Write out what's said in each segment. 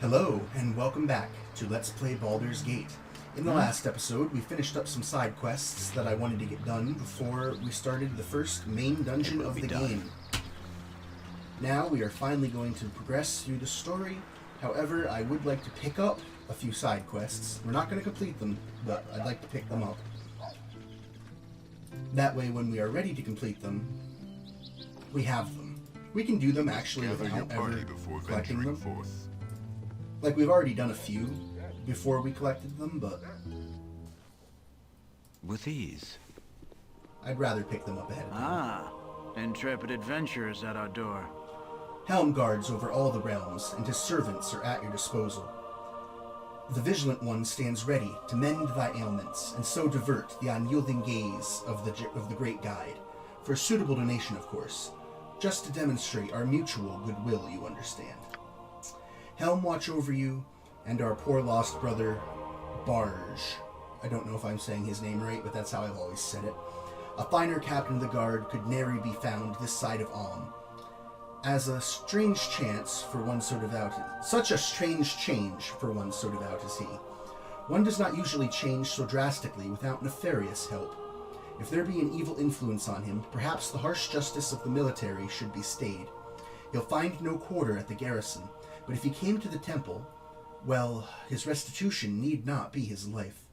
Hello, and welcome back to Let's Play Baldur's Gate. In the last episode, we finished up some side quests that I wanted to get done before we started the first main dungeon of the game. Now we are finally going to progress through the story. However, I would like to pick up a few side quests. We're not going to complete them, but I'd like to pick them up. That way, when we are ready to complete them, we have them. We can do them actually without ever collecting them. Like, we've already done a few before we collected them, but with ease. I'd rather pick them up ahead of time. Ah, intrepid adventurers at our door. Helm guards over all the realms, and his servants are at your disposal. The Vigilant One stands ready to mend thy ailments, and so divert the unyielding gaze of the Great Guide, for a suitable donation, of course, just to demonstrate our mutual goodwill, you understand. Helm watch over you, and our poor lost brother, Barge. I don't know if I'm saying his name right, but that's how I've always said it. A finer captain of the guard could nary be found this side of Alm. As a strange chance for one so devout, such a strange change for one so devout as he. One does not usually change so drastically without nefarious help. If there be an evil influence on him, perhaps the harsh justice of the military should be stayed. He'll find no quarter at the garrison, but if he came to the temple, well, his restitution need not be his life.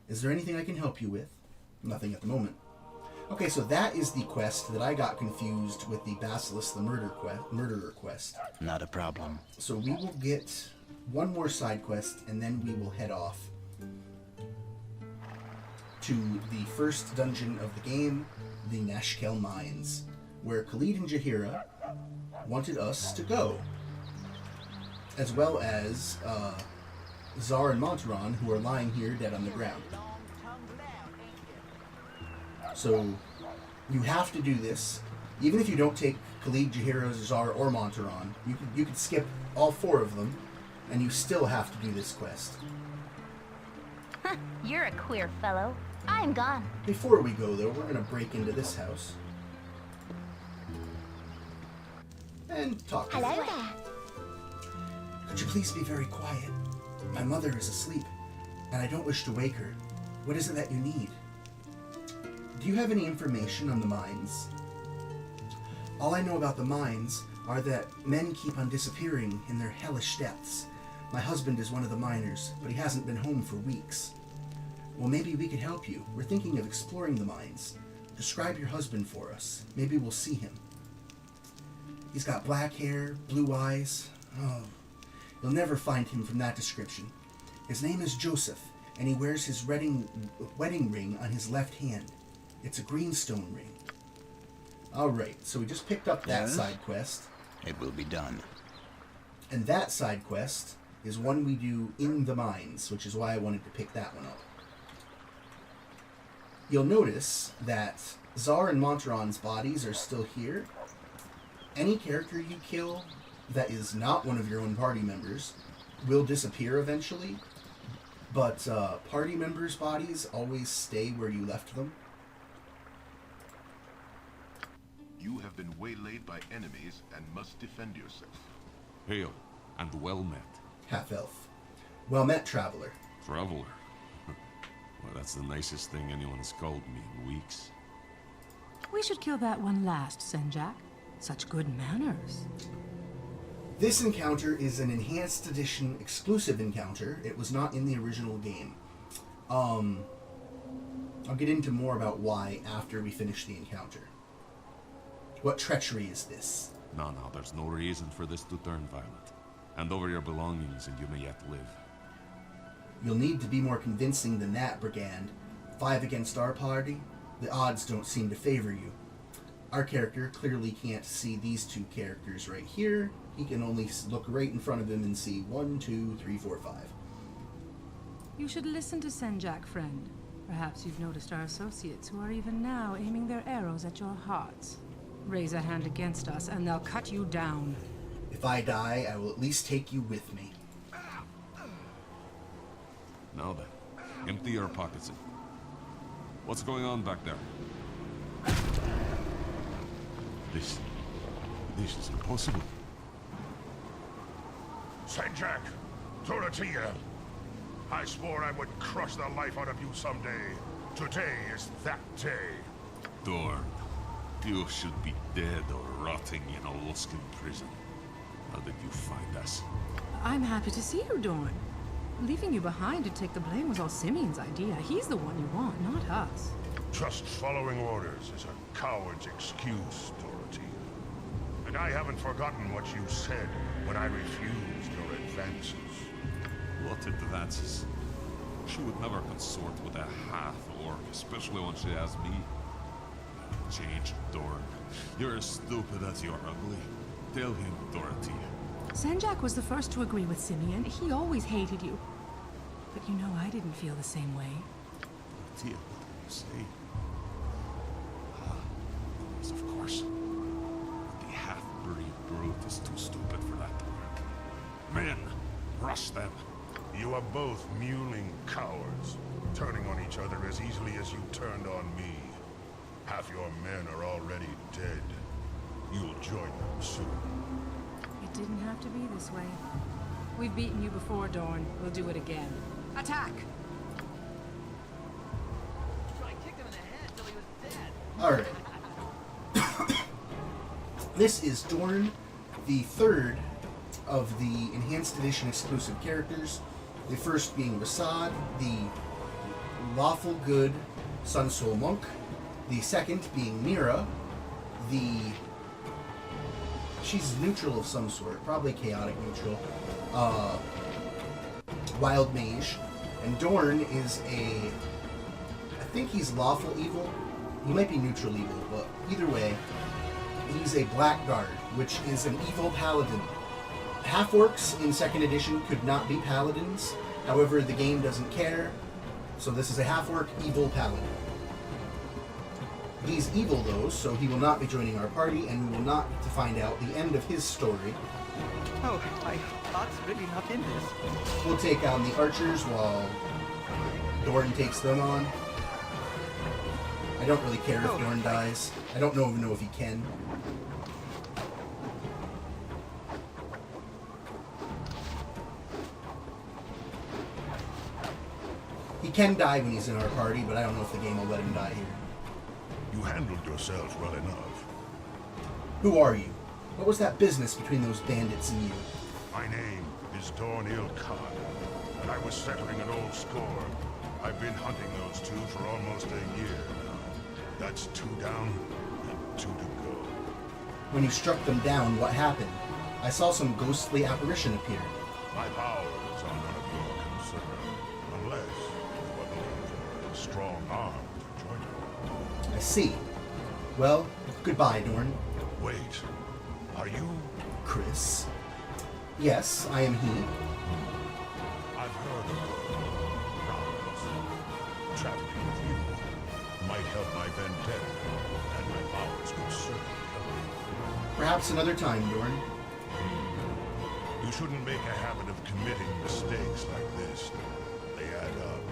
Is there anything I can help you with? Nothing at the moment. Okay, so that is the quest that I got confused with the Basilisk the Murderer quest. Not a problem. So we will get one more side quest, and then we will head off to the first dungeon of the game, the Nashkel Mines, where Khalid and Jaheira wanted us to go, as well as Zar and Montaron, who are lying here dead on the ground. So you have to do this. Even if you don't take Khalid, Jaheira, Zar, or Montaron, you could skip all four of them, and you still have to do this quest. You're a queer fellow. I'm gone. Before we go, though, we're going to break into this house and talk to Hello her. there. Could you please be very quiet? My mother is asleep, and I don't wish to wake her. What is it that you need? Do you have any information on the mines? All I know about the mines are that men keep on disappearing in their hellish depths. My husband is one of the miners, but he hasn't been home for weeks. Well, maybe we could help you. We're thinking of exploring the mines. Describe your husband for us. Maybe we'll see him. He's got black hair, blue eyes. Oh, you'll never find him from that description. His name is Joseph, and he wears his wedding ring on his left hand. It's a greenstone ring. Alright, so we just picked up that side quest. It will be done. And that side quest is one we do in the mines, which is why I wanted to pick that one up. You'll notice that Zar and Montaron's bodies are still here. Any character you kill that is not one of your own party members will disappear eventually, but party members' bodies always stay where you left them. You have been waylaid by enemies and must defend yourself. Hail, and well met. Half-elf. Well met, traveler. Traveler. Well, that's the nicest thing anyone has called me in weeks. We should kill that one last, Senjak. Such good manners. This encounter is an enhanced edition exclusive encounter. It was not in the original game. I'll get into more about why after we finish the encounter. What treachery is this? No, there's no reason for this to turn violent. Hand over your belongings and you may yet live. You'll need to be more convincing than that, Brigand. 5 against our party? The odds don't seem to favor you. Our character clearly can't see these two characters right here. He can only look right in front of him and see 1, 2, 3, 4, 5. You should listen to Senjak, friend. Perhaps you've noticed our associates who are even now aiming their arrows at your hearts. Raise a hand against us and they'll cut you down. If I die, I will at least take you with me. Now then, empty your pockets. What's going on back there? This is impossible. Senjak, Dorothea, I swore I would crush the life out of you someday. Today is that day. Dorn, you should be dead or rotting in a Luskan prison. How did you find us? I'm happy to see you, Dorn. Leaving you behind to take the blame was all Simeon's idea. He's the one you want, not us. Just following orders is a coward's excuse, Dorothea. And I haven't forgotten what you said when I refused your advances. What advances? She would never consort with a half-orc, especially when she has me. Change, Dorn. You're as stupid as you're ugly. Tell him, Dorothea. Senjak was the first to agree with Simeon. He always hated you. But you know, I didn't feel the same way. Dorothea, what do you say? Yes, of course. But the half-breed brute is too stupid for that to work. Men, rush them. You are both mewling cowards, turning on each other as easily as you turned on me. Half your men are already dead. You'll join them soon. It didn't have to be this way. We've beaten you before, Dorn. We'll do it again. Attack! Alright. This is Dorn, the third of the Enhanced Edition exclusive characters. The first being Rasad, the lawful good Sun Soul Monk. The second being Mira, she's neutral of some sort, probably chaotic neutral, wild mage. And Dorn is I think he's lawful evil. He might be neutral evil, but either way, he's a blackguard, which is an evil paladin. Half-orcs in 2nd edition could not be paladins, however the game doesn't care, so this is a half-orc evil paladin. He's evil though, so he will not be joining our party, and we will not get to find out the end of his story. Oh, my heart's really not in this. We'll take on the archers while Dorn takes them on. I don't really care if Dorn dies. I don't even know if he can. He can die when he's in our party, but I don't know if the game will let him die here. You handled yourselves well enough. Who are you? What was that business between those bandits and you? My name is Dornil Khan, and I was settling an old score. I've been hunting those two for almost a year now. That's 2 down and 2 to go. When you struck them down, what happened? I saw some ghostly apparition appear. My powers are none of your concern, unless you are looking for a strong arm to join you. I see. Well, goodbye, Dorn. Wait, are you? Chris? Yes, I am he. I've heard of your problems. Traveling with you might help my vendetta, and my powers could certainly help you. Perhaps another time, Dorn. You shouldn't make a habit of committing mistakes like this. They add up.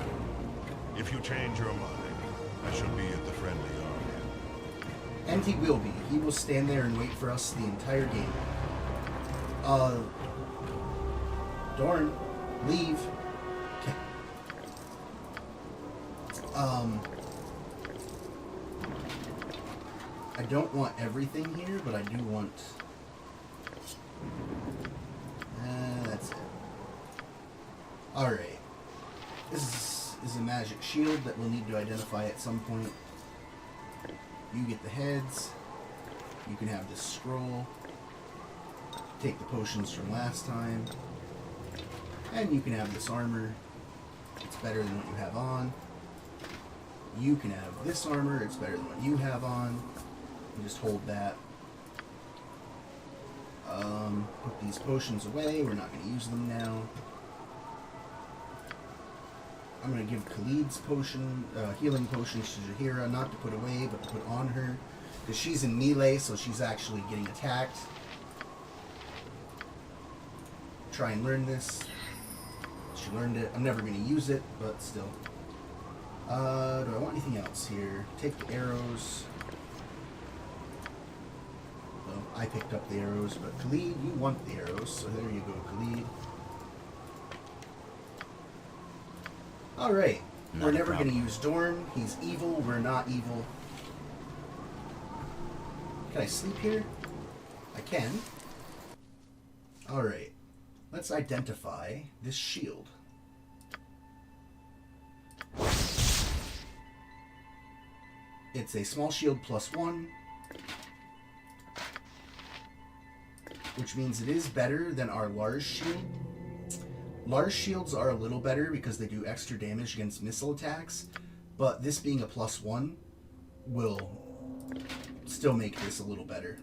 If you change your mind, I shall be at the friendly army. And he will be. He will stand there and wait for us the entire game. Dorn, leave. Okay. I don't want everything here, but I do want... that's it. Alright. This is a magic shield that we'll need to identify at some point. You get the heads. You can have this scroll. Take the potions from last time. And you can have this armor. It's better than what you have on. You can have this armor. It's better than what you have on. You just hold that. Put these potions away. We're not going to use them now. I'm going to give Khalid's potion, healing potions to Jahira, not to put away, but to put on her. Because she's in melee, so she's actually getting attacked. Try and learn this. She learned it. I'm never going to use it, but still. Do I want anything else here? Take the arrows. Well, I picked up the arrows, but Khalid, you want the arrows, so there you go, Khalid. Alright. Not We're a never going to problem. use Dorn. He's evil. We're not evil. Can I sleep here? I can. Alright. Let's identify this shield. It's a small shield +1, which means it is better than our large shield. Large shields are a little better because they do extra damage against missile attacks, but this being a +1 will still make this a little better.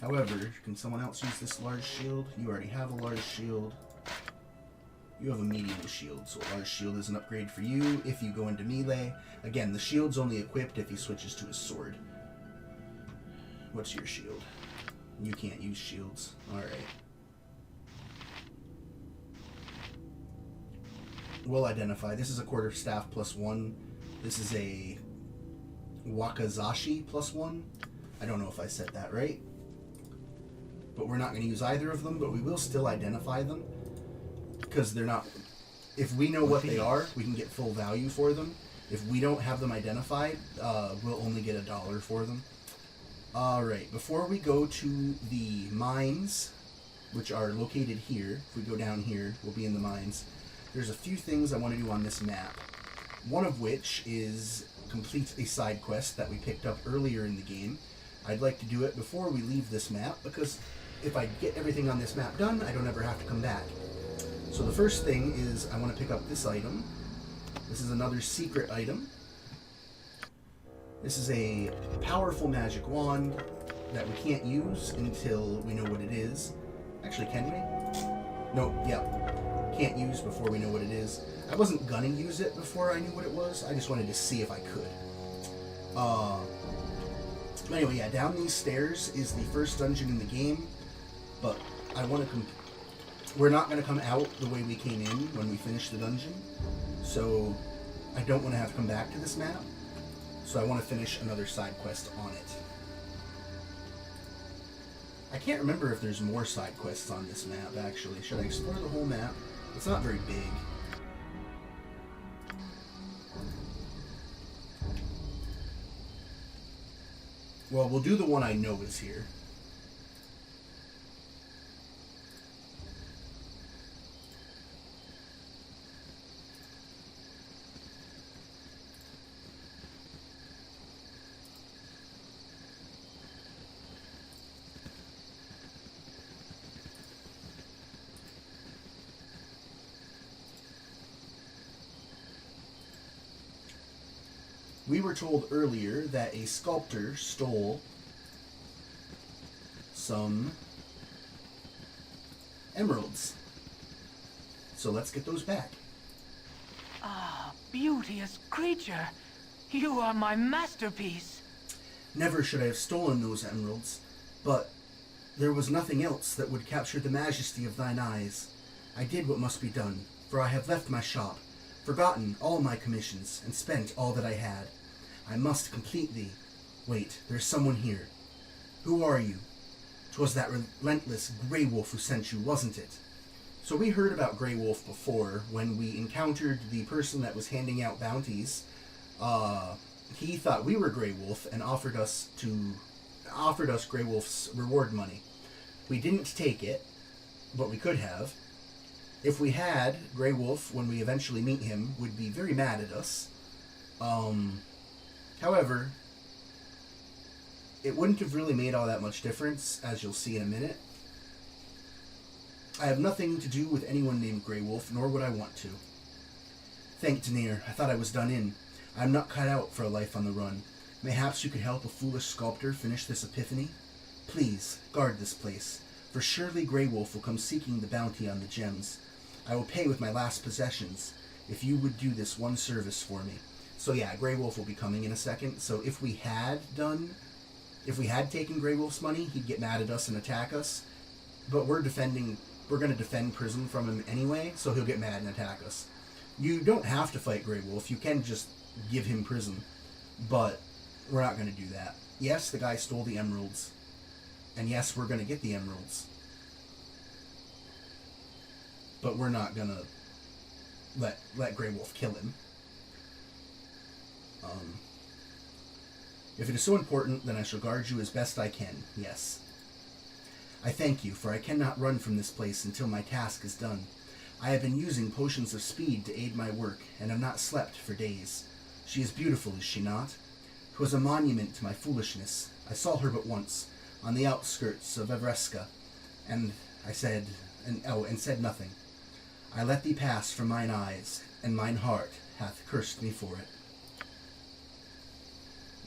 However, can someone else use this large shield? You already have a large shield. You have a medium shield, so a large shield is an upgrade for you if you go into melee. Again, the shield's only equipped if he switches to his sword. What's your shield? You can't use shields. Alright. We'll identify. This is a quarterstaff +1. This is a Wakazashi +1. I don't know if I said that right. But we're not going to use either of them, but we will still identify them. Because they're not... If we know what they are, we can get full value for them. If we don't have them identified, we'll only get $1 for them. Alright, before we go to the mines, which are located here, if we go down here, we'll be in the mines. There's a few things I want to do on this map. One of which is complete a side quest that we picked up earlier in the game. I'd like to do it before we leave this map, because if I get everything on this map done, I don't ever have to come back. So the first thing is I want to pick up this item. This is another secret item. This is a powerful magic wand that we can't use until we know what it is. Actually, can we? Nope, yep. Can't use before we know what it is. I wasn't gonna use it before I knew what it was. I just wanted to see if I could. Anyway, yeah, down these stairs is the first dungeon in the game, but I want to we're not going to come out the way we came in when we finish the dungeon, so I don't want to have to come back to this map, so I want to finish another side quest on it. I can't remember if there's more side quests on this map, actually. Should I explore the whole map? It's not very big. Well, we'll do the one I know is here. We were told earlier that a sculptor stole some emeralds. So let's get those back. Ah, beauteous creature. You are my masterpiece. Never should I have stolen those emeralds, but there was nothing else that would capture the majesty of thine eyes. I did what must be done, for I have left my shop, forgotten all my commissions, and spent all that I had. I must complete thee. Wait, there's someone here. Who are you? 'Twas that relentless Grey Wolf who sent you, wasn't it? So we heard about Grey Wolf before when we encountered the person that was handing out bounties. He thought we were Grey Wolf and offered us Grey Wolf's reward money. We didn't take it, but we could have. If we had, Grey Wolf, when we eventually meet him, would be very mad at us. However, it wouldn't have really made all that much difference, as you'll see in a minute. I have nothing to do with anyone named Grey Wolf, nor would I want to. Thank Daenerys, I thought I was done in. I am not cut out for a life on the run. Mayhaps you could help a foolish sculptor finish this epiphany? Please, guard this place, for surely Grey Wolf will come seeking the bounty on the gems. I will pay with my last possessions, if you would do this one service for me. So yeah, Grey Wolf will be coming in a second. So if we had taken Grey Wolf's money, he'd get mad at us and attack us. But we're going to defend prison from him anyway, so he'll get mad and attack us. You don't have to fight Grey Wolf. You can just give him prison. But we're not going to do that. Yes, the guy stole the emeralds. And yes, we're going to get the emeralds. But we're not going to let Grey Wolf kill him. If it is so important, then I shall guard you as best I can, yes. I thank you, for I cannot run from this place until my task is done. I have been using potions of speed to aid my work, and have not slept for days. She is beautiful, is she not? 'Twas a monument to my foolishness. I saw her but once, on the outskirts of Evreska, and said nothing. I let thee pass from mine eyes, and mine heart hath cursed me for it.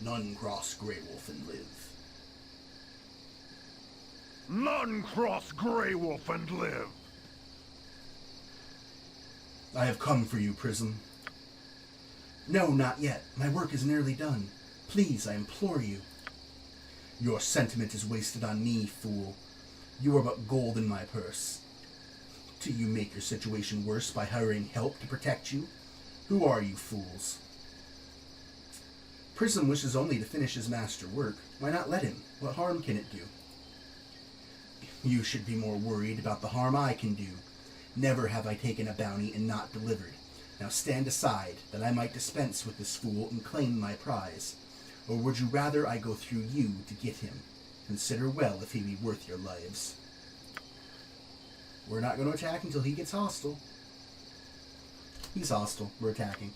None cross Grey Wolf and live. None cross Grey Wolf and live. I have come for you, Prism. No, not yet. My work is nearly done. Please, I implore you. Your sentiment is wasted on me, fool. You are but gold in my purse. Do you make your situation worse by hiring help to protect you? Who are you, fools? Prism wishes only to finish his master work. Why not let him? What harm can it do? You should be more worried about the harm I can do. Never have I taken a bounty and not delivered. Now stand aside, that I might dispense with this fool and claim my prize. Or would you rather I go through you to get him? Consider well if he be worth your lives. We're not going to attack until he gets hostile. He's hostile. We're attacking.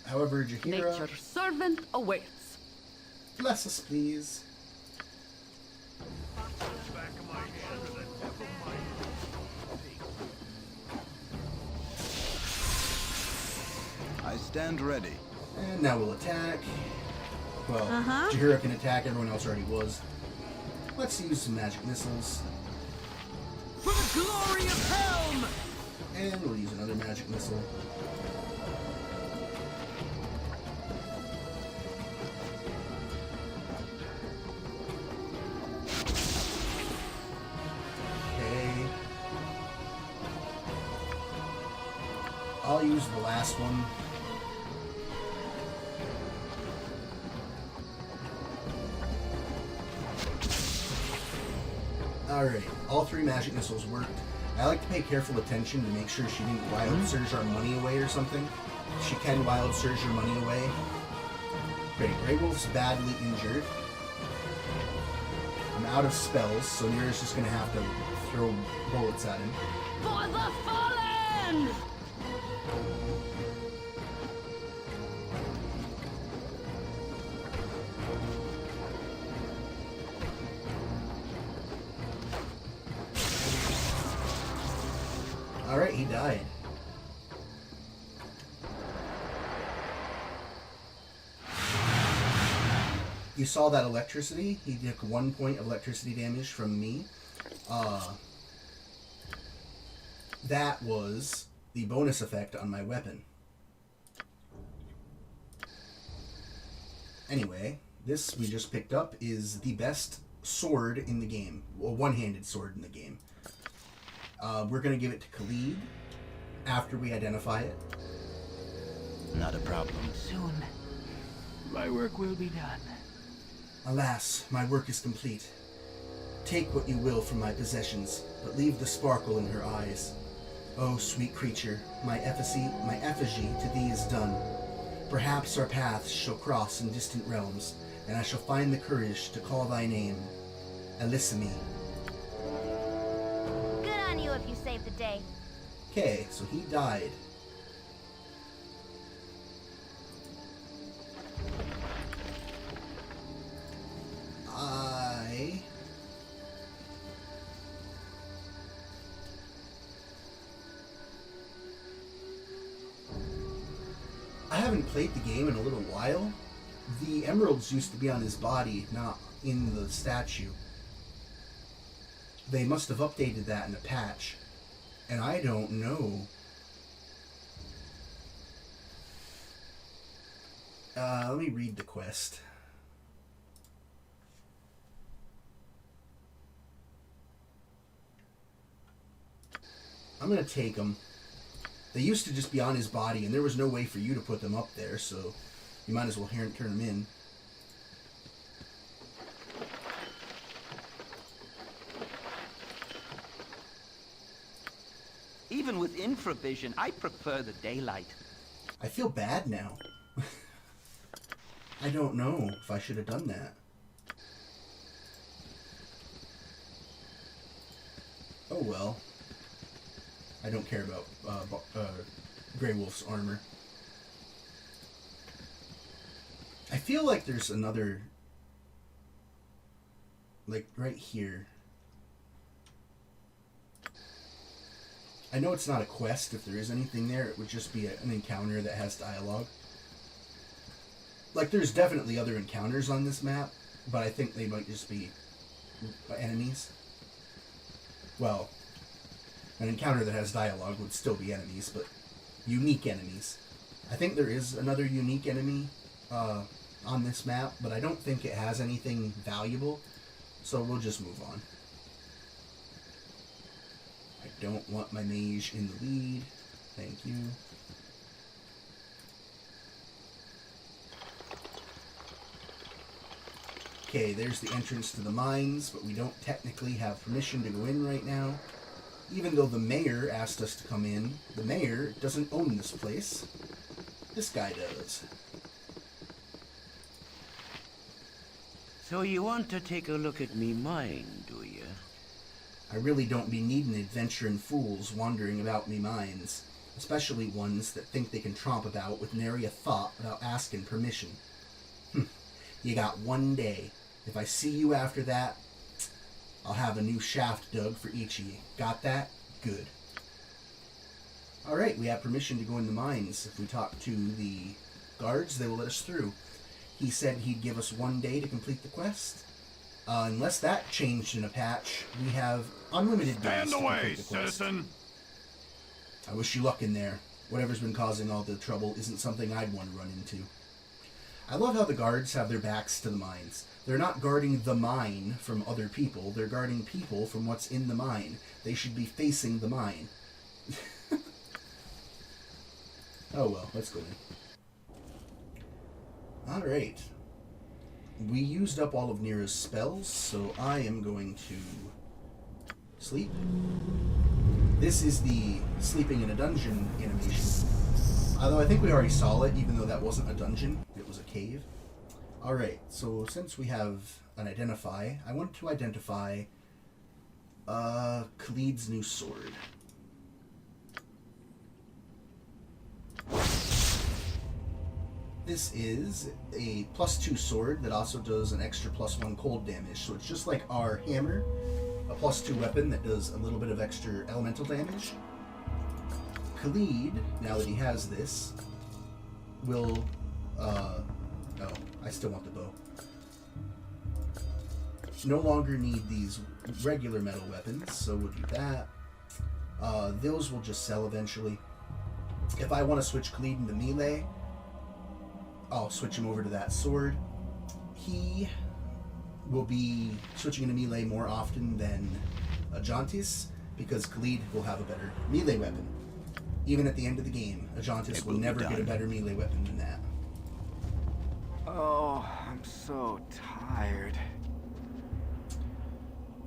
However, Jaheira... Nature's servant awaits. Bless us, please. I stand ready. And now we'll attack. Well, Jaheira can attack. Everyone else already was. Let's use some magic missiles. For the glory of Helm! And we'll use another magic missile. Okay. I'll use the last one. Alright, all three magic missiles worked. I like to pay careful attention to make sure she didn't wild surge our money away or something. She can wild surge your money away. Great, Grey Wolf's badly injured. I'm out of spells, so Nira's just gonna have to throw bullets at him. For the fallen! Alright, he died. You saw that electricity? He took 1 point of electricity damage from me. That was the bonus effect on my weapon. Anyway, this we just picked up is the best sword in the game. Well, one-handed sword in the game. We're going to give it to Khalid after we identify it. Not a problem. Soon, my work will be done. Alas, my work is complete. Take what you will from my possessions, but leave the sparkle in her eyes. Oh, sweet creature, my effigy to thee is done. Perhaps our paths shall cross in distant realms, and I shall find the courage to call thy name, Elissimi. Good on you if you saved the day. Okay, so he died. I haven't played the game in a little while. The emeralds used to be on his body, not in the statue. They must have updated that in a patch. And I don't know. Let me read the quest. I'm gonna take them. They used to just be on his body, and there was no way for you to put them up there, so you might as well turn them in. Even with infravision, I prefer the daylight. I feel bad now. I don't know if I should have done that. Oh well. I don't care about Grey Wolf's armor. I feel like there's another... like, right here. I know it's not a quest. If there is anything there, it would just be an encounter that has dialogue. Like, there's definitely other encounters on this map, but I think they might just be enemies. Well, an encounter that has dialogue would still be enemies, but unique enemies. I think there is another unique enemy on this map, but I don't think it has anything valuable, so we'll just move on. I don't want my mage in the lead. Thank you. Okay, there's the entrance to the mines, but we don't technically have permission to go in right now. Even though the mayor asked us to come in, the mayor doesn't own this place. This guy does. So you want to take a look at me mine, do you? I really don't be needing adventuring fools wandering about me mines, especially ones that think they can tromp about with nary a thought without asking permission. You got one day. If I see you after that, I'll have a new shaft dug for each of you. Got that? Good. Alright, we have permission to go in the mines. If we talk to the guards, they will let us through. He said he'd give us one day to complete the quest. Unless that changed in a patch, we have unlimited days to complete the quest. citizen! I wish you luck in there. Whatever's been causing all the trouble isn't something I'd want to run into. I love how the guards have their backs to the mines. They're not guarding the mine from other people. They're guarding people from what's in the mine. They should be facing the mine. Oh well, let's go in. Alright. We used up all of Nira's spells, so I am going to sleep. This is the sleeping in a dungeon animation. Although I think we already saw it, even though that wasn't a dungeon, it was a cave. Alright, so since we have an identify, I want to identify Khalid's new sword. This is a +2 sword that also does an extra +1 cold damage. So it's just like our hammer, a +2 weapon that does a little bit of extra elemental damage. Khalid, now that he has this, will, oh, I still want the bow. No longer need these regular metal weapons, so we'll do that. Those will just sell eventually. If I want to switch Khalid into melee, I'll switch him over to that sword. He will be switching into melee more often than Ajantis, because Khalid will have a better melee weapon. Even at the end of the game, Ajantis will never get a better melee weapon than that. Oh, I'm so tired.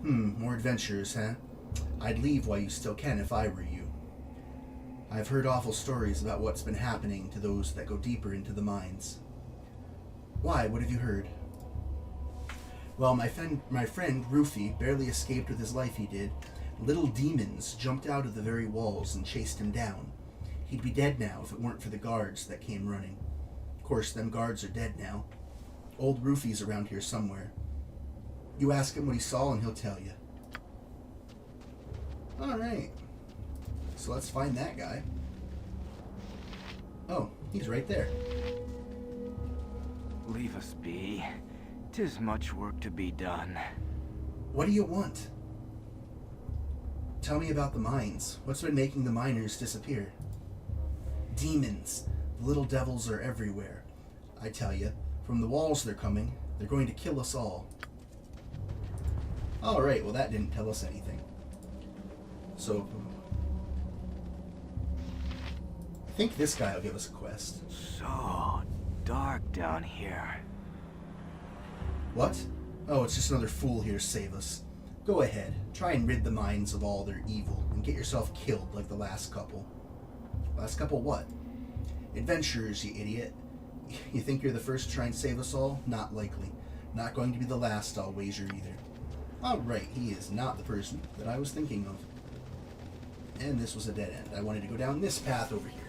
More adventures, huh? I'd leave while you still can if I were you. I've heard awful stories about what's been happening to those that go deeper into the mines. Why? What have you heard? Well, my friend Rufy barely escaped with his life, he did. Little demons jumped out of the very walls and chased him down. He'd be dead now if it weren't for the guards that came running. Of course, them guards are dead now. Old Rufy's around here somewhere. You ask him what he saw and he'll tell you. Alright. So let's find that guy. Oh, he's right there. Leave us be. 'Tis much work to be done. What do you want? Tell me about the mines. What's been making the miners disappear? Demons. The little devils are everywhere. I tell you, from the walls they're coming. They're going to kill us all. Alright, well that didn't tell us anything. So, I think this guy will give us a quest. So dark down here. What? Oh, it's just another fool here to save us. Go ahead, try and rid the mines of all their evil and get yourself killed like the last couple. Last couple what? Adventurers, you idiot. You think you're the first to try and save us all? Not likely. Not going to be the last, I'll wager, either. Oh, right, he is not the person that I was thinking of. And this was a dead end. I wanted to go down this path over here.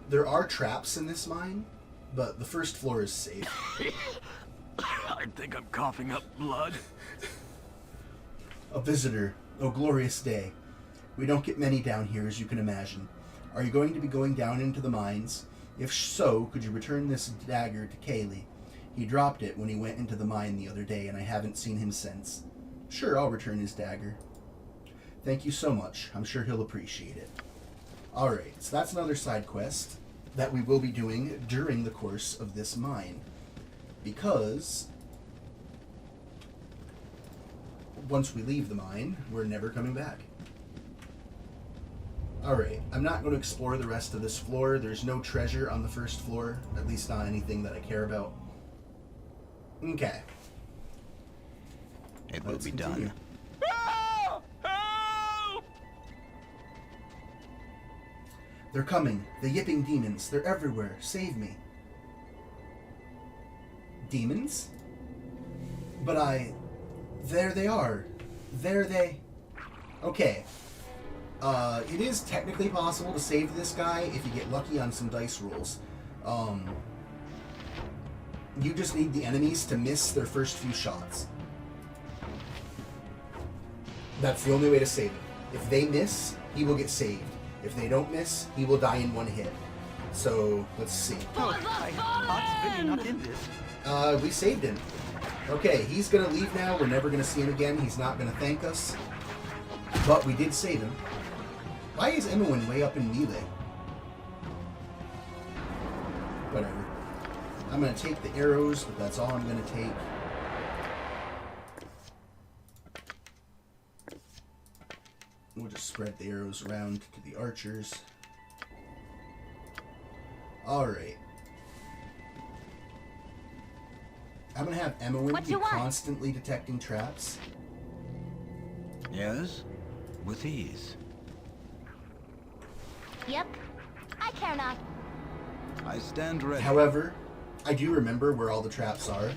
There are traps in this mine, but the first floor is safe. I think I'm coughing up blood. A visitor. Oh, glorious day. We don't get many down here, as you can imagine. Are you going to be going down into the mines? If so, could you return this dagger to Kaylee? He dropped it when he went into the mine the other day, and I haven't seen him since. Sure, I'll return his dagger. Thank you so much. I'm sure he'll appreciate it. Alright, so that's another side quest that we will be doing during the course of this mine. Because once we leave the mine, we're never coming back. Alright, I'm not going to explore the rest of this floor. There's no treasure on the first floor, at least not anything that I care about. Okay. It will be done. They're coming. The yipping demons. They're everywhere. Save me. Demons? But there they are. There they... Okay. It is technically possible to save this guy if you get lucky on some dice rolls. You just need the enemies to miss their first few shots. That's the only way to save him. If they miss, he will get saved. If they don't miss, he will die in one hit. So, let's see. My heart's really not in this. We saved him. Okay, he's gonna leave now. We're never gonna see him again. He's not gonna thank us. But we did save him. Why is Emowyn way up in melee? Whatever. I'm gonna take the arrows, but that's all I'm gonna take. We'll just spread the arrows around to the archers. Alright. I'm gonna have Emowyn be constantly detecting traps. Yes? With ease. Yep. I care not. I stand ready. However, I do remember where all the traps are,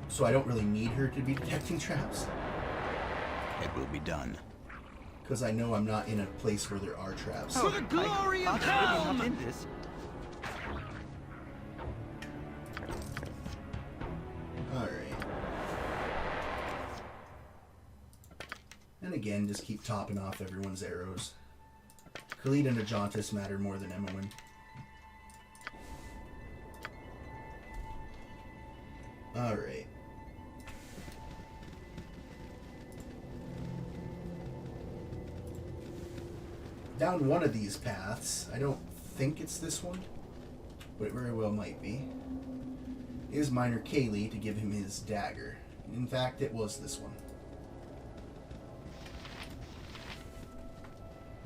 so I don't really need her to be detecting traps. It will be done. Because I know I'm not in a place where there are traps. For the glory of Helm! Really not in this. Alright. And again, just keep topping off everyone's arrows. Khalid and Ajantis matter more than Emowyn. Alright. Down one of these paths, I don't think it's this one, but it very well might be, is Miner Kaylee to give him his dagger. In fact, it was this one.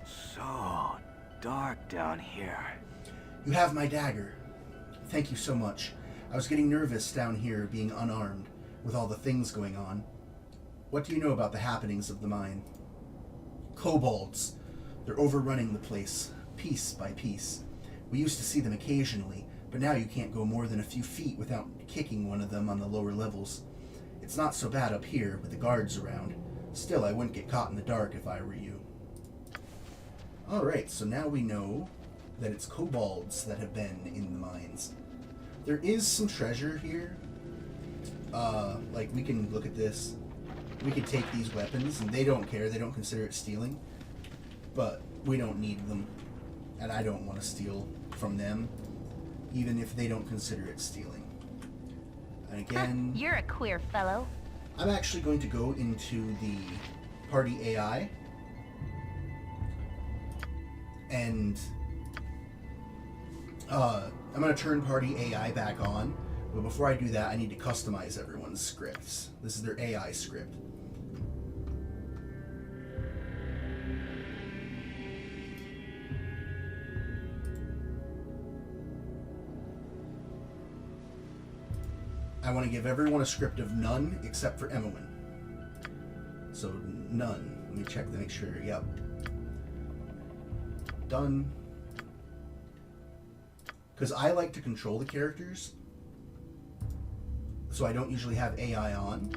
So dark down here. You have my dagger. Thank you so much. I was getting nervous down here being unarmed with all the things going on. What do you know about the happenings of the mine? Kobolds. They're overrunning the place, piece by piece. We used to see them occasionally, but now you can't go more than a few feet without kicking one of them on the lower levels. It's not so bad up here with the guards around. Still, I wouldn't get caught in the dark if I were you. Alright, so now we know that it's kobolds that have been in the mines. There is some treasure here. Like, we can look at this. We could take these weapons, and they don't care. They don't consider it stealing. But we don't need them. And I don't want to steal from them, even if they don't consider it stealing. And again... You're a queer fellow. I'm actually going to go into the party AI. And... I'm going to turn party AI back on, but before I do that, I need to customize everyone's scripts. This is their AI script. I I want to give everyone a script of none except for Emmeline. So none. Let me check to make sure. Yep. Done. Because I like to control the characters, so I don't usually have AI on.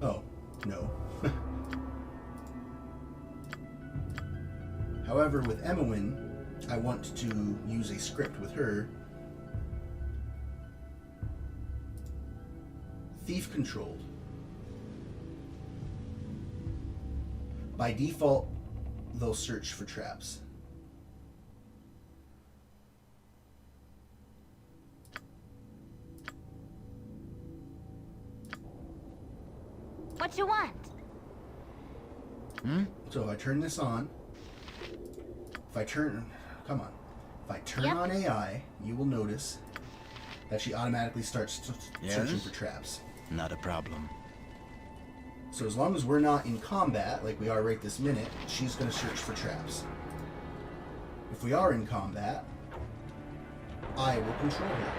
Oh, no. However, with Emmeline, I want to use a script with her. Thief controlled. By default, they'll search for traps. What you want? So if I turn this on, if I turn on AI, you will notice that she automatically starts searching for traps. Not a problem. So as long as we're not in combat, like we are right this minute, she's going to search for traps. If we are in combat, I will control her.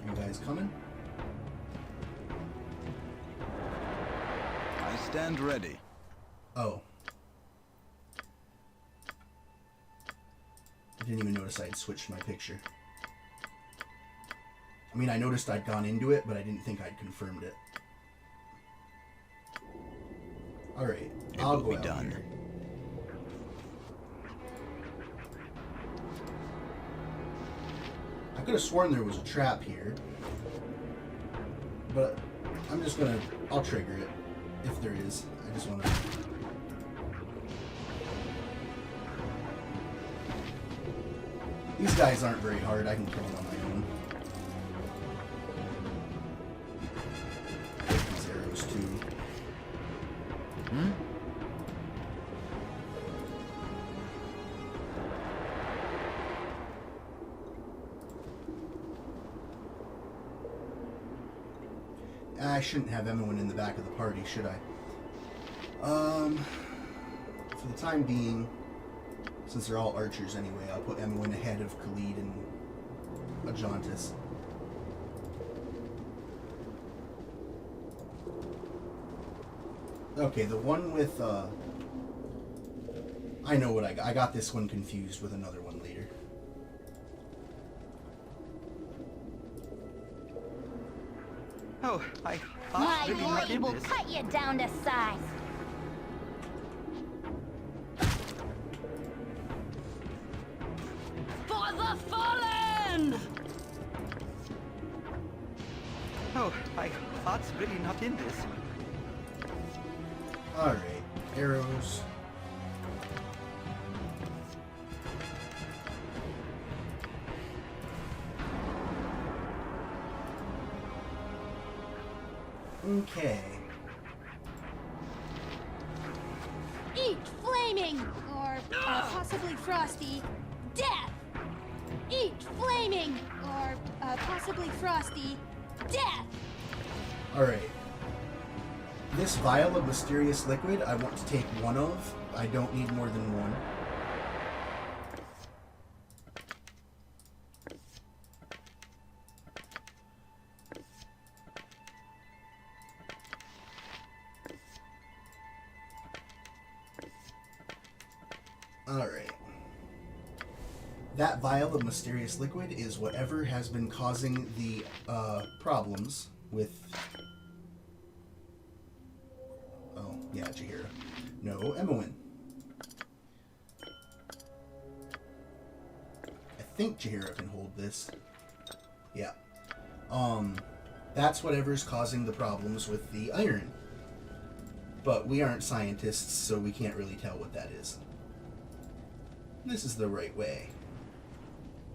You guys coming? I stand ready. Oh. I didn't even notice I had switched my picture. I mean, I noticed I'd gone into it, but I didn't think I'd confirmed it. Alright, I'll go out done. here. I could have sworn there was a trap here. But I'm just gonna... I'll trigger it. If there is. I just wanna... These guys aren't very hard. I can kill them on my own. Take these arrows too. I shouldn't have Emmeline in the back of the party, should I? For the time being, since they're all archers anyway, I'll put Emmeline ahead of Khalid and Ajantis. Okay, the one with, I know what I got this one confused with another one later. Oh, I My really not blade in will this. cut you down to size. For the fallen! Oh, my heart's really not in this. Alright, arrows. Okay. Eat flaming, or possibly frosty, death! Eat flaming, or possibly frosty, death! Alright. This vial of mysterious liquid, I want to take one of. I don't need more than one. Alright. That vial of mysterious liquid is whatever has been causing the problems with... Oh, yeah, Jaheira. No, Emmeline. I think Jaheira can hold this. Yeah. That's whatever's causing the problems with the iron. But we aren't scientists, so we can't really tell what that is. This is the right way.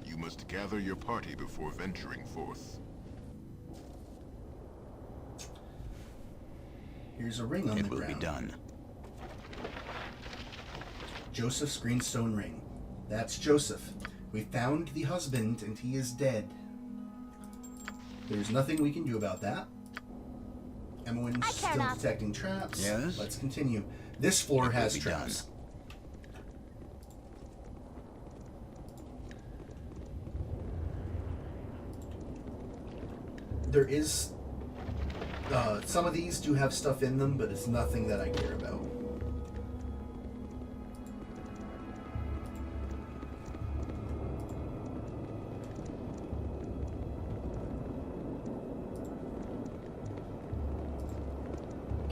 You must gather your party before venturing forth. Here's a ring on the ground. It will be done. Joseph's greenstone ring. That's Joseph. We found the husband, and he is dead. There's nothing we can do about that. Emmelin's still detecting traps. Yes? Let's continue. This floor has traps. There is... some of these do have stuff in them, but it's nothing that I care about.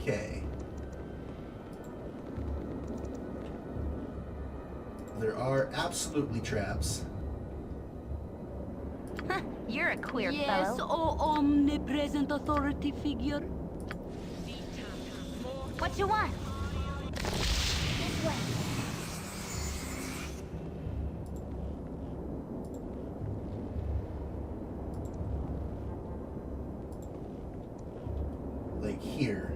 Okay. There are absolutely traps. You're a queer yes, fellow. oh omnipresent authority figure. What you want? This way. Like here.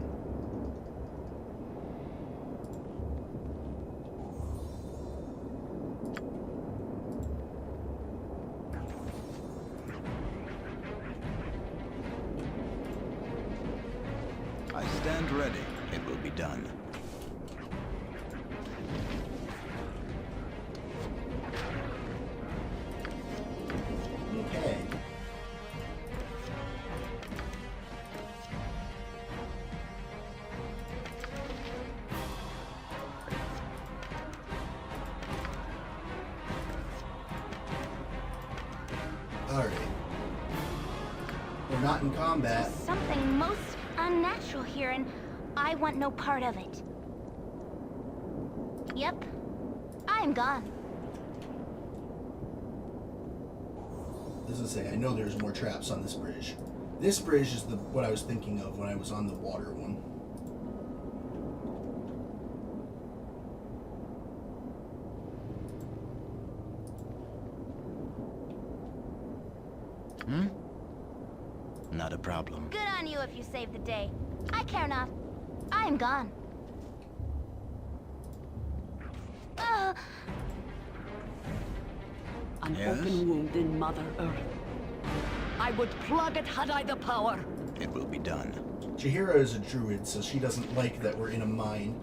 I stand ready. It will be done. Okay. Alright. We're not in combat. There's something most unnatural here, and I want no part of it. Yep. I'm gone. As I say, I know there's more traps on this bridge. This bridge is what I was thinking of when I was on the water one. Not a problem. Good on you if you saved the day. I care not. I am gone. An Yes? open wound in Mother Earth. I would plug it had I the power. It will be done. Chihira is a druid, so she doesn't like that we're in a mine.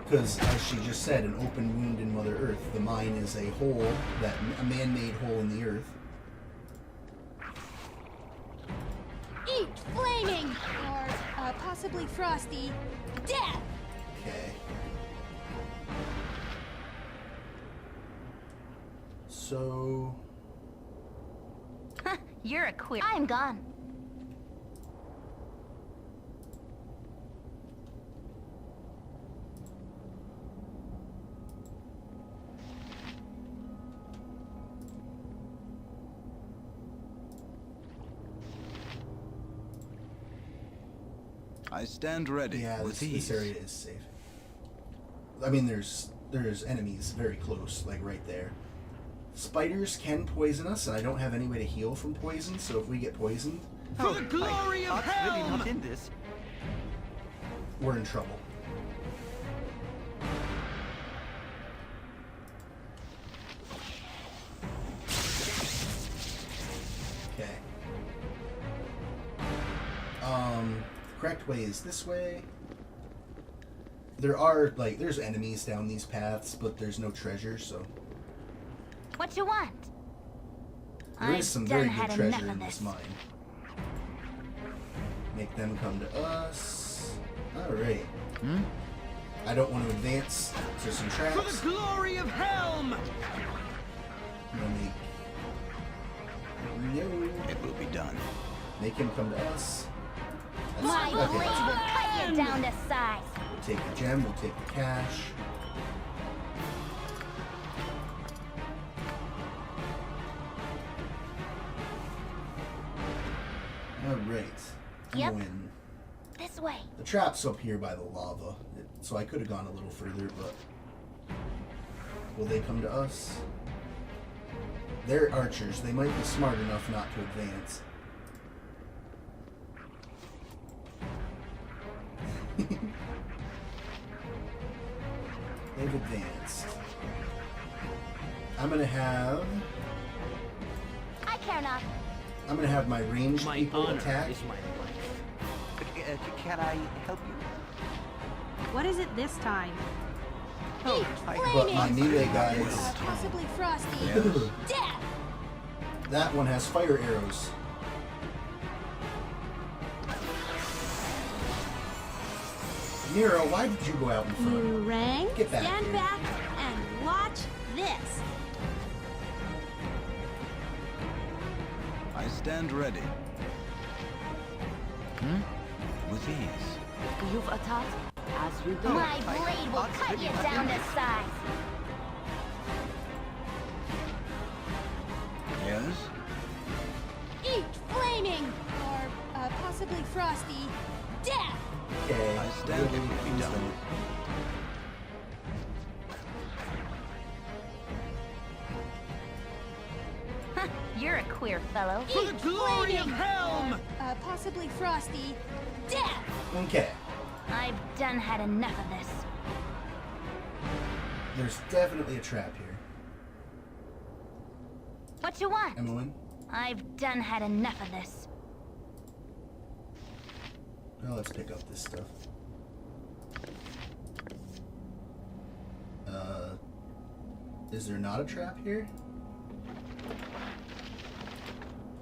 Because, as she just said, an open wound in Mother Earth. The mine is a hole, a man-made hole in the earth. Eat flaming, or possibly frosty, death! Okay. So... You're a queer. I'm gone. I stand ready. Yeah, with this area is safe. I mean, there's enemies very close, like right there. Spiders can poison us, and I don't have any way to heal from poison, so if we get poisoned... For the glory of Helm! Really not in this. We're in trouble. Okay. Correct way is this way. There are, there's enemies down these paths, but there's no treasure, so... What you want? There is some very good had treasure enough in of this this. mine. Make them come to us. Alright. I don't want to advance. There's some traps. For the glory of Helm! I'm gonna make... No. It will be done. Make him come to us. My Okay, blade that's will cut you down to size. We'll take the gem, we'll take the cash. Alright. Yep. Win. This way. The trap's up here by the lava, so I could have gone a little further, but... Will they come to us? They're archers. They might be smart enough not to advance. They have advanced. I'm gonna have... I care not. I'm gonna have my ranged My people honor attack. is my life. Can I help you? What is it this time? Oh, But my melee guys... Possibly Frosty. Death! That one has fire arrows. Nero, why did you go out in front? You rang? Get back Stand here. back and watch this. I stand ready. With ease. You've attacked as you go. My blade will cut you down to size. Yes? Eat flaming! Or possibly Frosty. Death! Okay. I stand ready to be done. You're a queer fellow. For the glory of flaming! Helm! Or possibly Frosty. Death! Okay. I've done had enough of this. There's definitely a trap here. What you want? Emmeline? I've done had enough of this. Well, let's pick up this stuff. Is there not a trap here?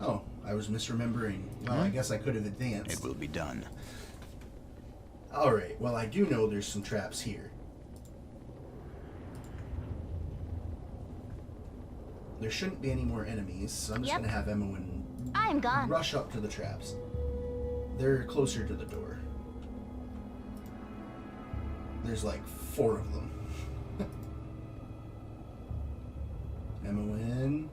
Oh, I was misremembering. Well, I guess I could have advanced. It will be done. Alright, well, I do know there's some traps here. There shouldn't be any more enemies, so I'm just Yep. gonna have Emmeline I'm gone. rush up to the traps. They're closer to the door. There's like 4 of them. Emmeline.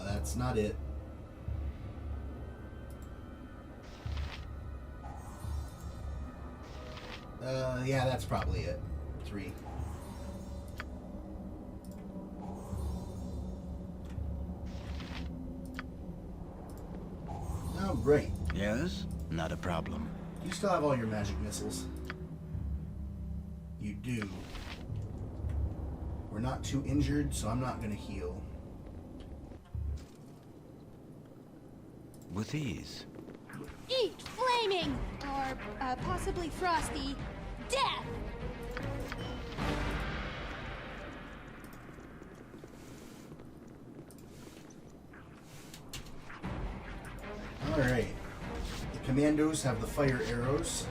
That's not it. Yeah, that's probably it. 3. Oh, great. Yes? Not a problem. You still have all your magic missiles. You do. We're not too injured, so I'm not gonna heal. With ease. Eat flaming! Or possibly Frosty. Death! Alright. The commandos have the fire arrows.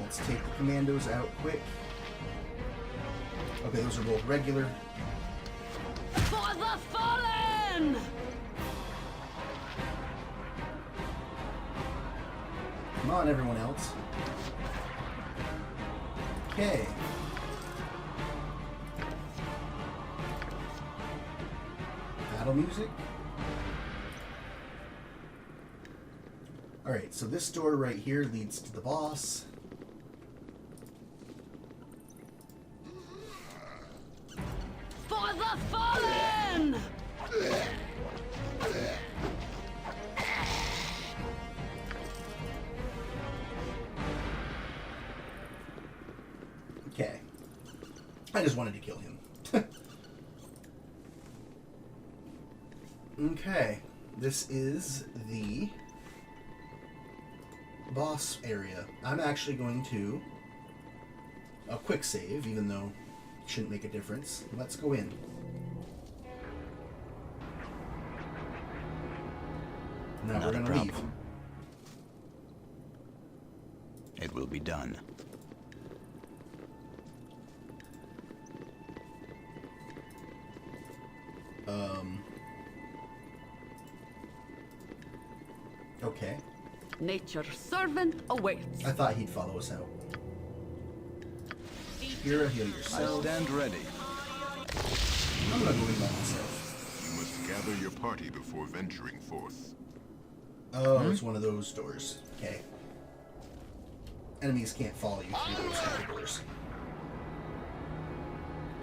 Let's take the commandos out quick. Okay, those are both regular. For the fallen! Come on, everyone else. Okay. Battle music. Alright, so this door right here leads to the boss. For the fallen! Okay. I just wanted to kill him. Okay. This is the boss area. I'm actually going to a quick save, even though it shouldn't make a difference. Let's go in. Now Not we're a gonna problem. leave. It will be done. Okay. Nature's servant awaits. I thought he'd follow us out. Hira, heal I yourself. stand ready. I'm gonna go in by myself. You must gather your party before venturing forth. Oh, it's one of those doors. Okay. Enemies can't follow you through those kind of doors.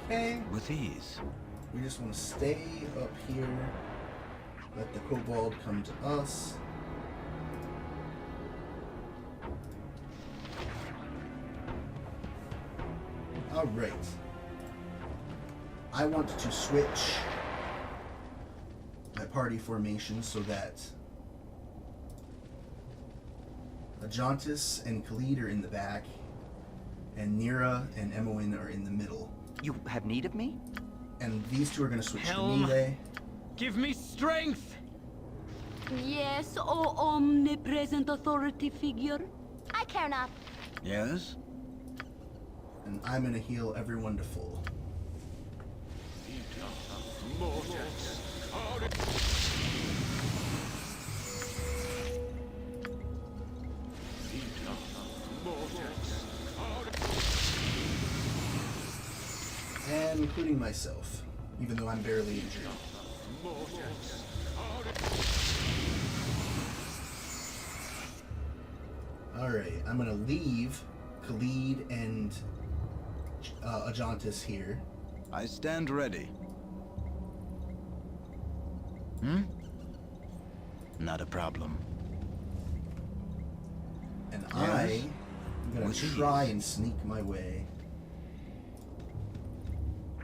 Okay. With ease. We just want to stay up here. Let the kobold come to us. Alright. I want to switch my party formation so that Ajantis and Khalid are in the back, and Nira and Emoin are in the middle. You have need of me? And these two are going to switch Helm. to melee. Give me strength! Yes, O omnipresent authority figure. I care not. Yes? And I'm going to heal everyone to full. And including myself, even though I'm barely injured. Alright, I'm gonna leave Khalid and Ajantis here. I stand ready. Not a problem. And Yes. I'm gonna With try ease. and sneak my way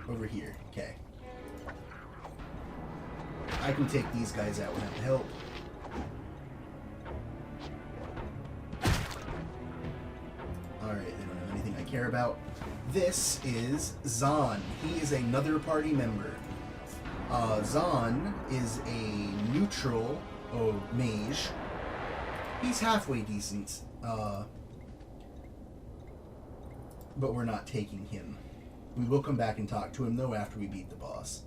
over here. Okay. I can take these guys out without help. Alright, they don't have anything I care about. This is Zahn. He is another party member. Zahn is a neutral mage. He's halfway decent, but we're not taking him. We will come back and talk to him, though, after we beat the boss.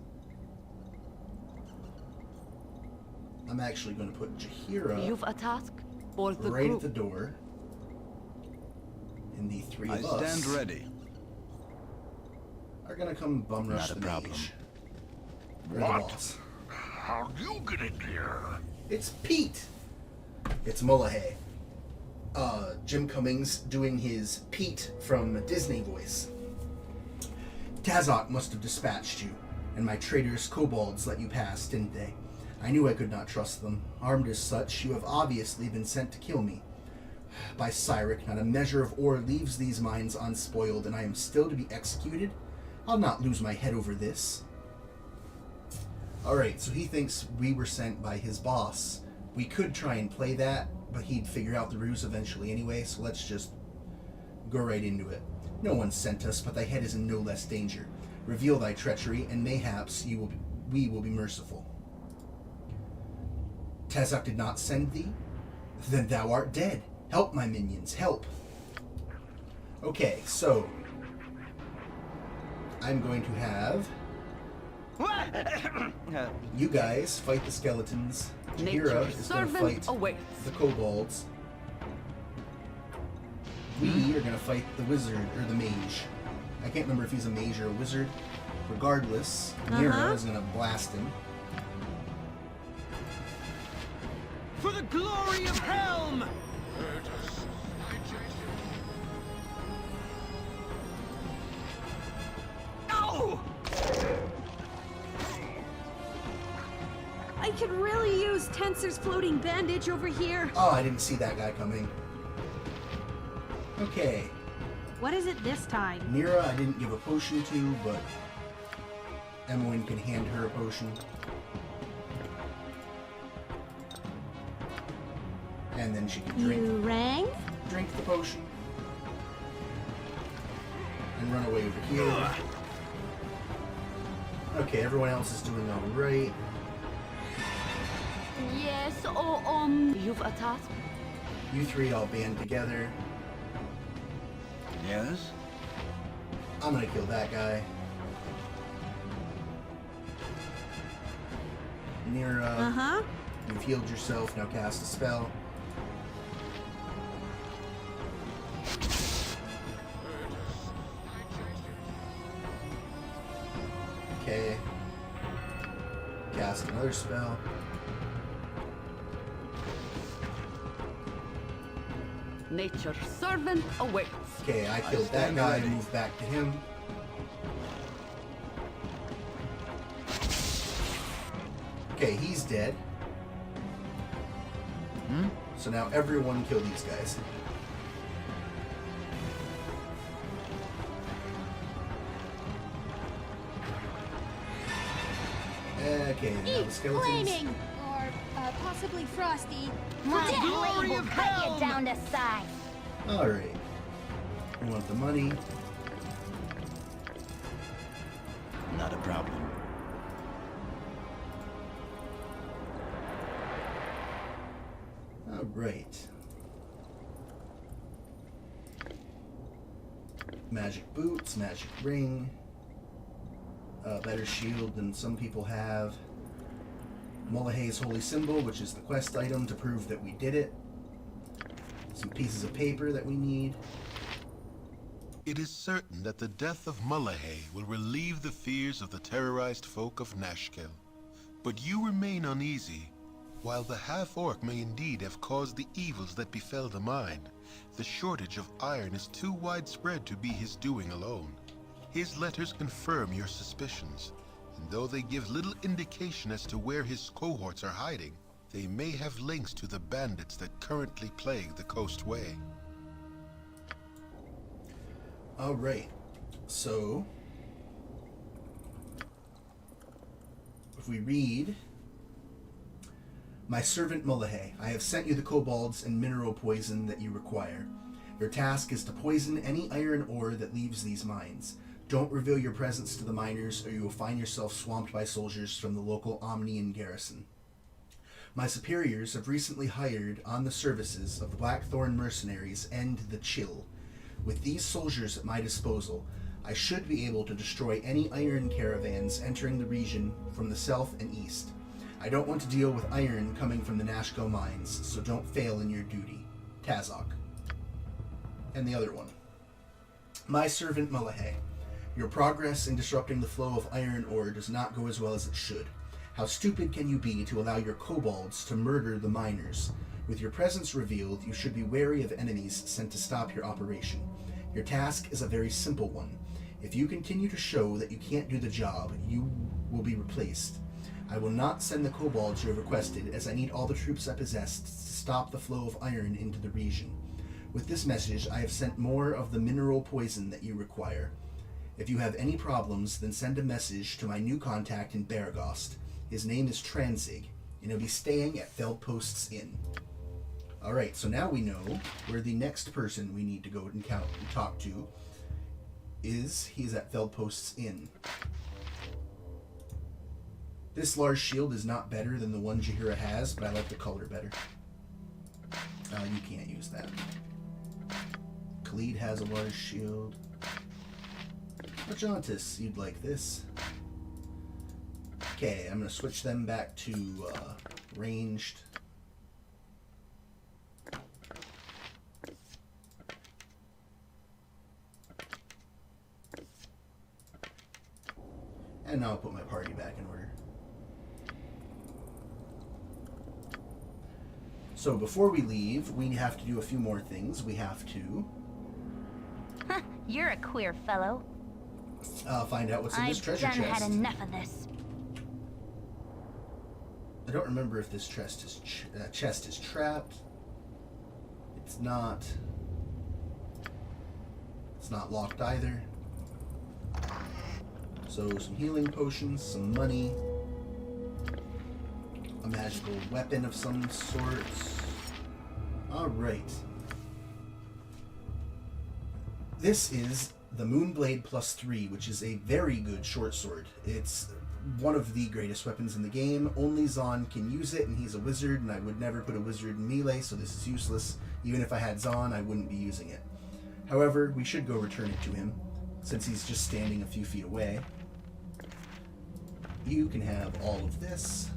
I'm actually going to put Jaheira You've a task for the right group. at the door. And the three I of us stand ready. are going to come bum rush Not a the problem. mage. Or the What? boss. How'd you get in here? It's Pete! It's Mullahay. Jim Cummings doing his Pete from Disney voice. Tazok must have dispatched you, and my traitorous kobolds let you pass, didn't they? I knew I could not trust them. Armed as such, you have obviously been sent to kill me. By Cyric, not a measure of ore leaves these mines unspoiled, and I am still to be executed? I'll not lose my head over this. Alright, so he thinks we were sent by his boss. We could try and play that, but he'd figure out the ruse eventually anyway, so let's just go right into it. No one sent us, but thy head is in no less danger. Reveal thy treachery, and mayhaps we will be merciful. Tazok did not send thee? Then thou art dead. Help, my minions, help. Okay, so I'm going to have you guys fight the skeletons. Jaheira is going to fight the kobolds. We are going to fight the wizard, or the mage. I can't remember if he's a mage or a wizard. Regardless, Nira is going to blast him. For the glory of Helm! Ow! I could really use Tensor's floating bandage over here. Oh, I didn't see that guy coming. Okay. What is it this time? Nira, I didn't give a potion to, but Emmeline can hand her a potion. And then she can drink. You rang? Drink the potion. And run away over here. Okay, everyone else is doing alright. Yes, you've a task. You three all band together. Yes? I'm gonna kill that guy. Nira, you've healed yourself, now cast a spell. Okay. Cast another spell. Nature's servant awaits. Okay, I killed that guy and moved back to him. Okay, he's dead. So now everyone kill these guys. Okay, now the Eat skeletons. flaming! Or possibly frosty. My Death! blade will cut you down to size. Alright. We want the money. Not a problem. Alright. Magic boots, magic ring. Better shield than some people have. Mullahay's holy symbol, which is the quest item to prove that we did it. Some pieces of paper that we need. It is certain that the death of Mullahay will relieve the fears of the terrorized folk of Nashkel. But you remain uneasy. While the half-orc may indeed have caused the evils that befell the mine, the shortage of iron is too widespread to be his doing alone. His letters confirm your suspicions, and though they give little indication as to where his cohorts are hiding, they may have links to the bandits that currently plague the coastway. Alright, so if we read, My servant Mullahay, I have sent you the kobolds and mineral poison that you require. Your task is to poison any iron ore that leaves these mines. Don't reveal your presence to the miners, or you will find yourself swamped by soldiers from the local Omnian garrison. My superiors have recently hired on the services of the Blackthorn mercenaries and the Chill. With these soldiers at my disposal, I should be able to destroy any iron caravans entering the region from the south and east. I don't want to deal with iron coming from the Nashkel mines, so don't fail in your duty. Tazok. And the other one. My servant Mullahay, your progress in disrupting the flow of iron ore does not go as well as it should. How stupid can you be to allow your kobolds to murder the miners? With your presence revealed, you should be wary of enemies sent to stop your operation. Your task is a very simple one. If you continue to show that you can't do the job, you will be replaced. I will not send the kobolds you have requested, as I need all the troops I possess to stop the flow of iron into the region. With this message, I have sent more of the mineral poison that you require. If you have any problems, then send a message to my new contact in Baragost. His name is Tranzig, and he'll be staying at Feldpost's Inn. Alright, so now we know where the next person we need to go and talk to is. He's at Feldpost's Inn. This large shield is not better than the one Jaheira has, but I like the color better. You can't use that. Khalid has a large shield. Argentis, you'd like this. Okay, I'm going to switch them back to ranged. And now I'll put my party back in order. So before we leave, we have to do a few more things. We have to... You're a queer fellow. Find out what's in this treasure chest. I've done had enough of this. I don't remember if this chest is trapped. It's not. It's not locked either. So some healing potions, some money, a magical weapon of some sort. Alright. This is the Moonblade +3, which is a very good short sword. It's one of the greatest weapons in the game. Only Zahn can use it, and he's a wizard, and I would never put a wizard in melee, so this is useless. Even if I had Zahn, I wouldn't be using it. However, we should go return it to him, since he's just standing a few feet away. You can have all of this.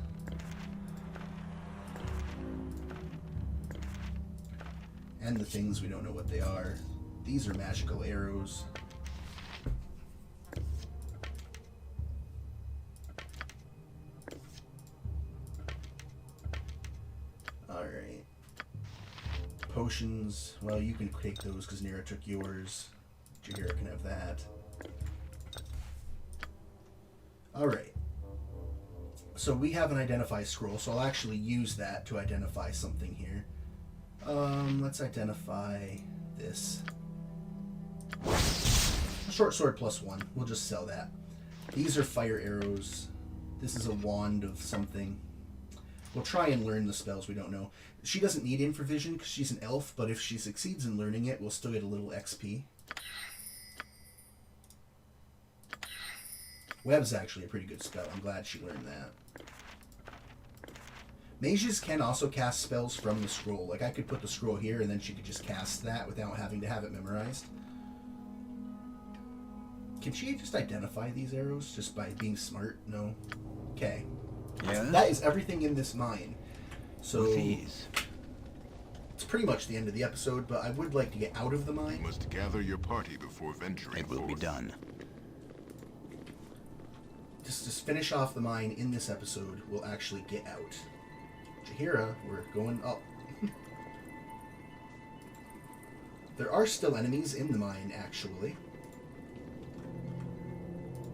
And the things we don't know what they are. These are magical arrows. Alright. Potions. Well, you can take those because Nira took yours. Jaheira can have that. Alright. So we have an identify scroll, so I'll actually use that to identify something here. Let's identify this. Short sword +1. We'll just sell that. These are fire arrows. This is a wand of something. We'll try and learn the spells we don't know. She doesn't need infravision because she's an elf, but if she succeeds in learning it, we'll still get a little XP. Web's actually a pretty good spell. I'm glad she learned that. Mages can also cast spells from the scroll. Like, I could put the scroll here, and then she could just cast that without having to have it memorized. Can she just identify these arrows just by being smart? No. Okay. Yeah? That is everything in this mine. So With ease. It's pretty much the end of the episode, but I would like to get out of the mine. You must gather your party before venturing It will be done. Just finish off the mine in this episode, we'll actually get out. Jahira, we're going up. There are still enemies in the mine, actually.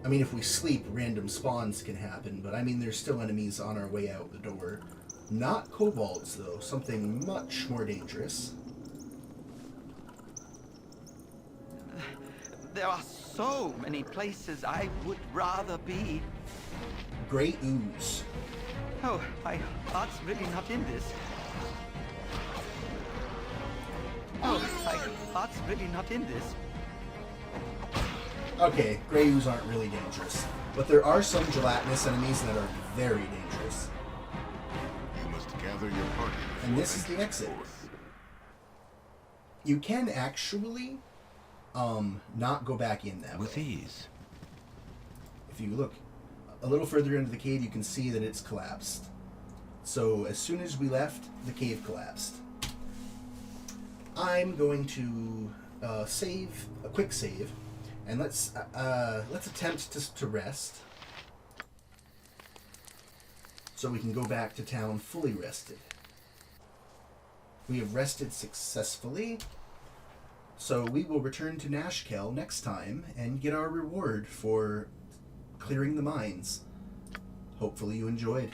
I mean, if we sleep, random spawns can happen, but I mean, there's still enemies on our way out the door. Not kobolds, though. Something much more dangerous. There are so many places I would rather be. Grey ooze. Oh, my heart's really not in this. Oh, my heart's really not in this. Okay, grey ooze aren't really dangerous, but there are some gelatinous enemies that are very dangerous. You must gather your party. And this is the exit. You can actually not go back in that With way. ease. If you look a little further into the cave, you can see that it's collapsed. So as soon as we left, the cave collapsed. I'm going to save a quick save, and let's attempt to rest, so we can go back to town fully rested. We have rested successfully, so we will return to Nashkel next time and get our reward for clearing the mines. Hopefully you enjoyed.